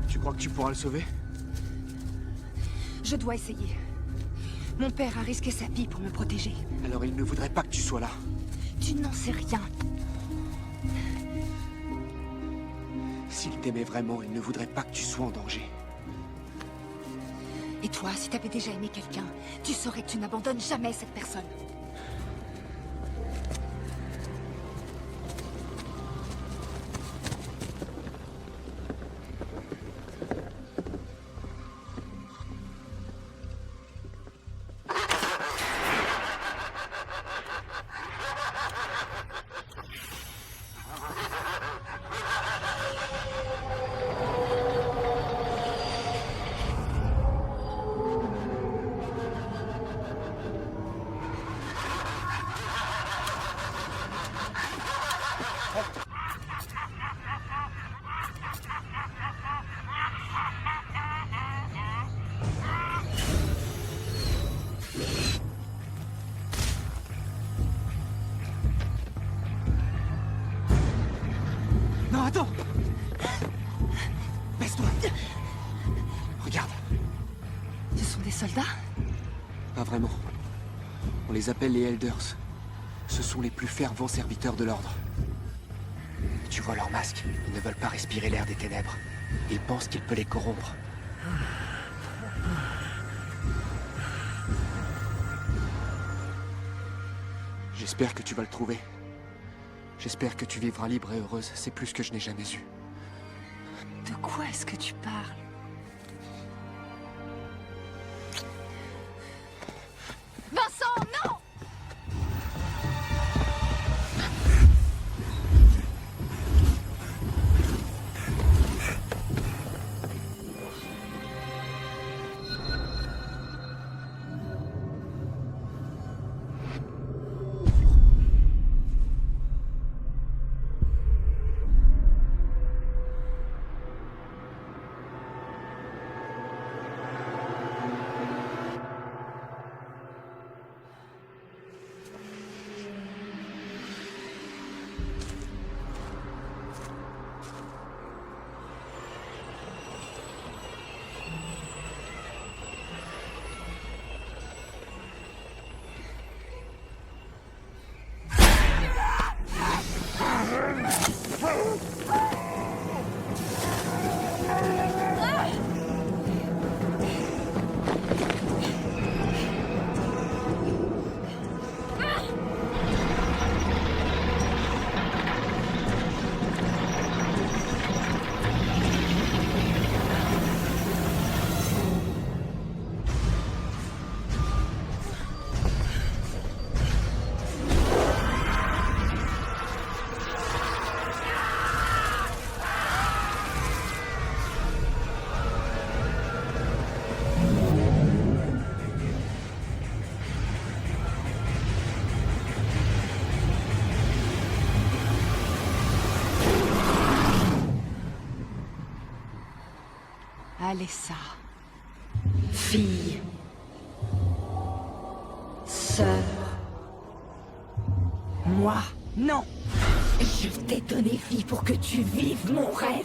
Tu crois que tu pourras le sauver? Je dois essayer. Mon père a risqué sa vie pour me protéger. Alors il ne voudrait pas que tu sois là. Tu n'en sais rien. S'il t'aimait vraiment, il ne voudrait pas que tu sois en danger. Et toi, si t'avais déjà aimé quelqu'un, tu saurais que tu n'abandonnes jamais cette personne. Non, attends! Baisse-toi! Regarde! Ce sont des soldats? Pas vraiment. On les appelle les Elders. Ce sont les plus fervents serviteurs de l'ordre. Tu vois leurs masques, ils ne veulent pas respirer l'air des ténèbres. Ils pensent qu'il peut les corrompre. J'espère que tu vas le trouver. J'espère que tu vivras libre et heureuse. C'est plus que je n'ai jamais eu. De quoi est-ce que tu parles? Vincent, non! Alessa. Fille. Sœur. Moi, non. Je t'ai donné vie pour que tu vives mon rêve.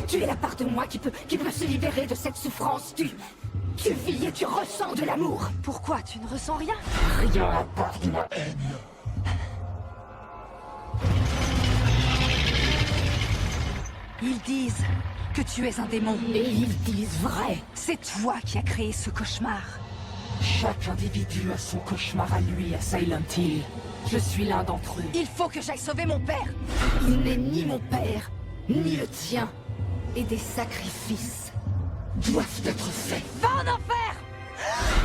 Tu es la part de moi qui peut se libérer de cette souffrance. Tu vis et tu ressens de l'amour. Pourquoi? Tu ne ressens rien? Rien à part de la haine. Ils disent que tu es un démon. Et ils disent vrai. C'est toi qui as créé ce cauchemar. Chaque individu a son cauchemar à lui à Silent Hill. Je suis l'un d'entre eux. Il faut que j'aille sauver mon père. Il n'est ni mon père, ni le tien. Et des sacrifices doivent être faits. Va en enfer!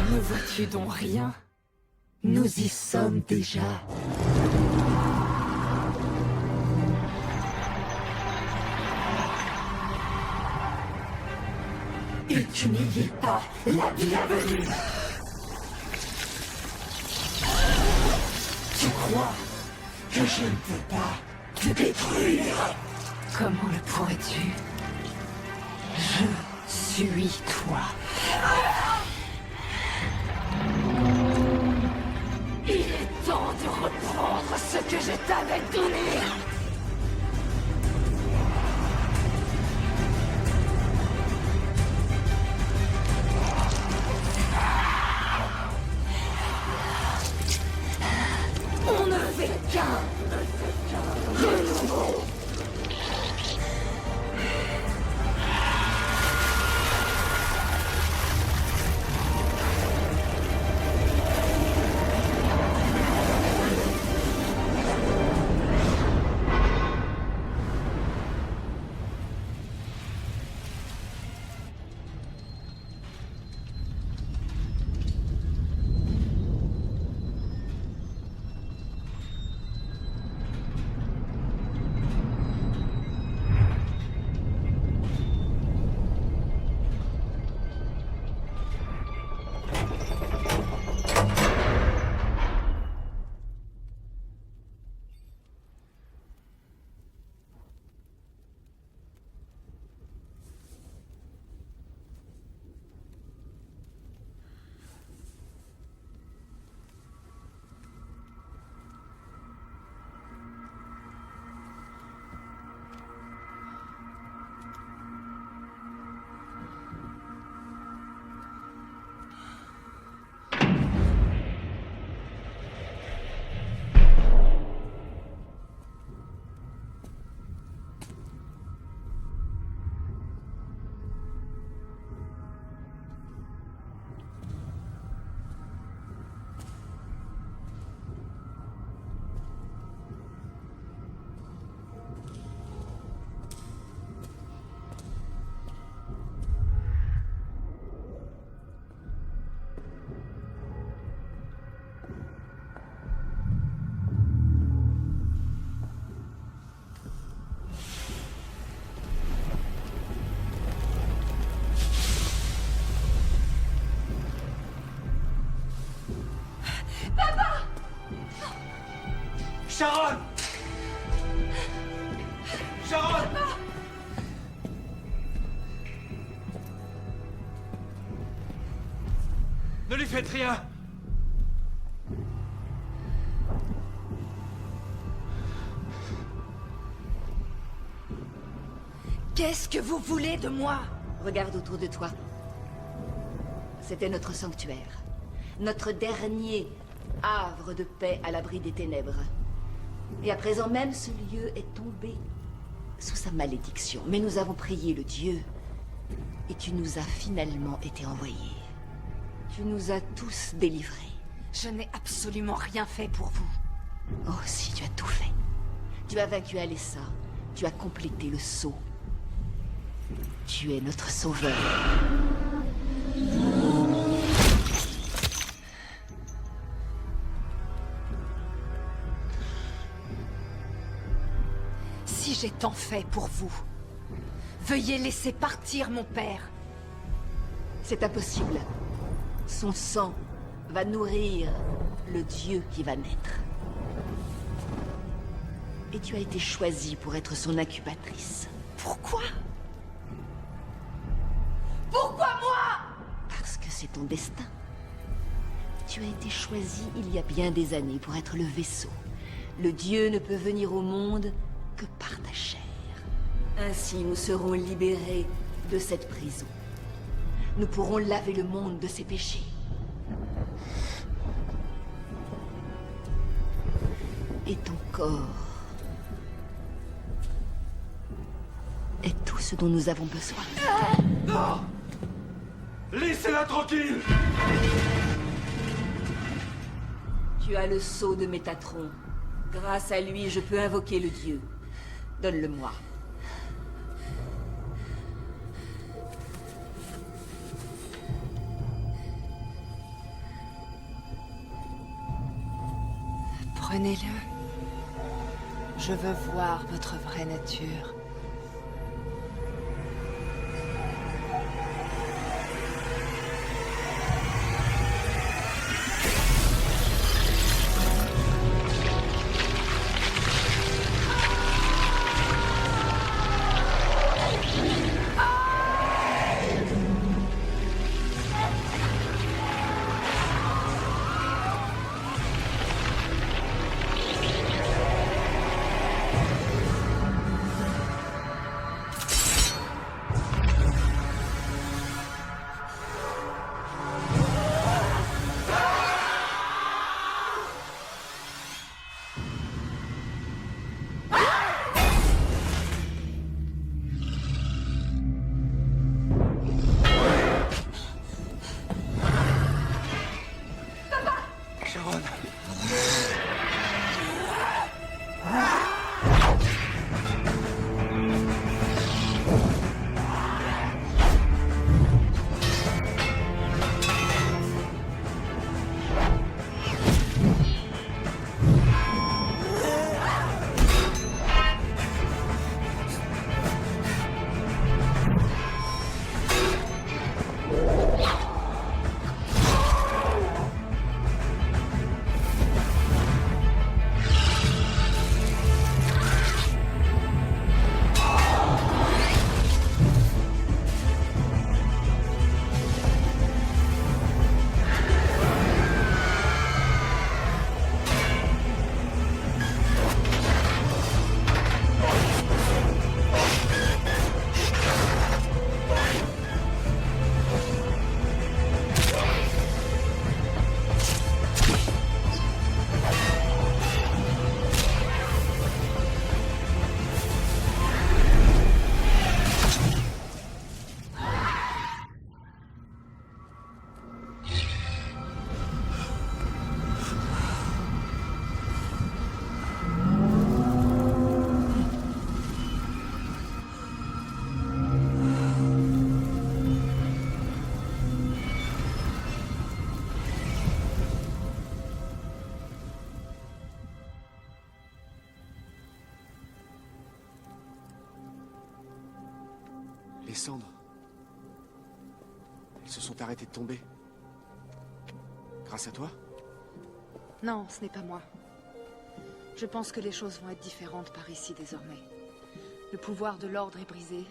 Ne vois-tu donc rien? Nous y sommes déjà. Et tu n'y es pas la bienvenue. Tu crois que je ne peux pas te détruire? Comment le pourrais-tu? Je suis toi. Il est temps de reprendre ce que je t'avais donné. On ne fait qu'un. Renouveau. Sharon! Sharon! Ne lui faites rien! Qu'est-ce que vous voulez de moi? Regarde autour de toi. C'était notre sanctuaire. Notre dernier havre de paix à l'abri des ténèbres. Et à présent même, ce lieu est tombé sous sa malédiction. Mais nous avons prié le Dieu. Et tu nous as finalement été envoyés. Tu nous as tous délivrés. Je n'ai absolument rien fait pour vous. Oh si, tu as tout fait. Tu as vaincu Alessa. Tu as complété le sceau. Tu es notre sauveur. Si j'ai tant fait pour vous, veuillez laisser partir mon père. C'est impossible. Son sang va nourrir le Dieu qui va naître. Et tu as été choisie pour être son incubatrice. Pourquoi? Pourquoi moi? Parce que c'est ton destin. Tu as été choisie il y a bien des années pour être le vaisseau. Le Dieu ne peut venir au monde que par ta chair. Ainsi, nous serons libérés de cette prison. Nous pourrons laver le monde de ses péchés. Et ton corps est tout ce dont nous avons besoin. Non! Laissez-la tranquille! Tu as le sceau de Métatron. Grâce à lui, je peux invoquer le Dieu. Donne-le-moi. Prenez-le. Je veux voir votre vraie nature. Les cendres. Elles se sont arrêtées de tomber. Grâce à toi? Non, ce n'est pas moi. Je pense que les choses vont être différentes par ici désormais. Le pouvoir de l'ordre est brisé.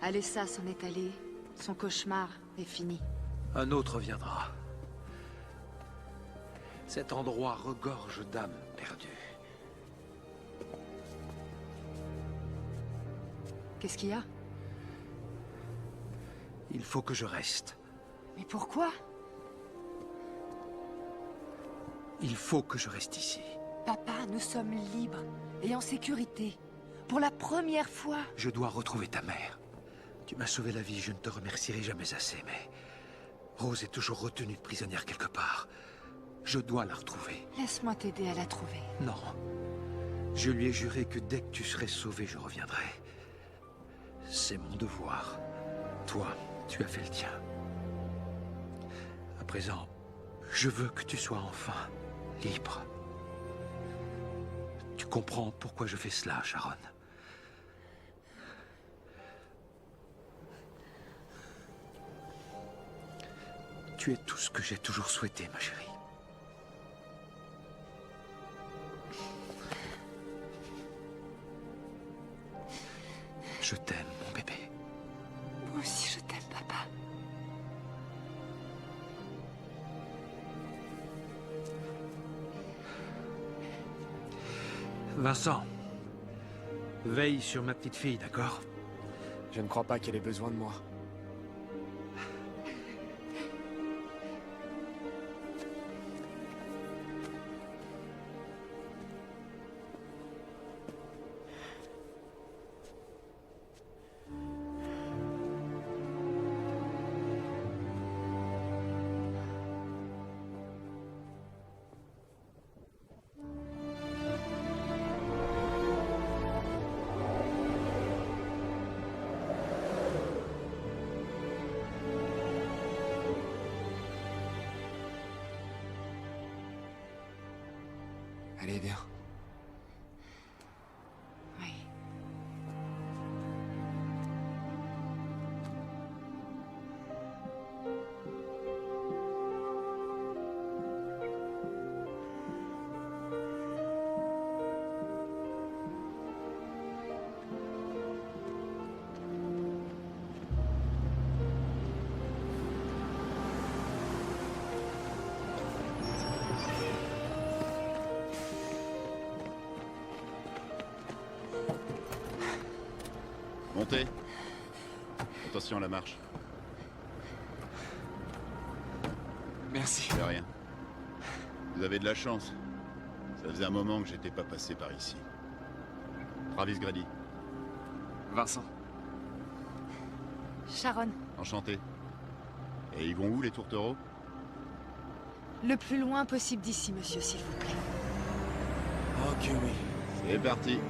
Alessa s'en est allée. Son cauchemar est fini. Un autre viendra. Cet endroit regorge d'âmes perdues. Qu'est-ce qu'il y a? Il faut que je reste. Mais pourquoi? Il faut que je reste ici. Papa, nous sommes libres et en sécurité. Pour la première fois. Je dois retrouver ta mère. Tu m'as sauvé la vie, je ne te remercierai jamais assez, mais... Rose est toujours retenue prisonnière quelque part. Je dois la retrouver. Laisse-moi t'aider à la trouver. Non. Je lui ai juré que dès que tu serais sauvé, je reviendrai. C'est mon devoir. Toi, tu as fait le tien. À présent, je veux que tu sois enfin libre. Tu comprends pourquoi je fais cela, Sharon? Tu es tout ce que j'ai toujours souhaité, ma chérie. Je t'aime, mon bébé. Moi aussi, je t'aime, papa. Vincent, veille sur ma petite fille, d'accord? Je ne crois pas qu'elle ait besoin de moi. Allez, viens. Oui. Montez. Attention à la marche. Merci. De rien. Vous avez de la chance. Ça faisait un moment que j'étais pas passé par ici. Travis Grady. Vincent. Sharon. Enchanté. Et ils vont où, les tourtereaux? Le plus loin possible d'ici, monsieur, s'il vous plaît. Ok, oui. C'est parti.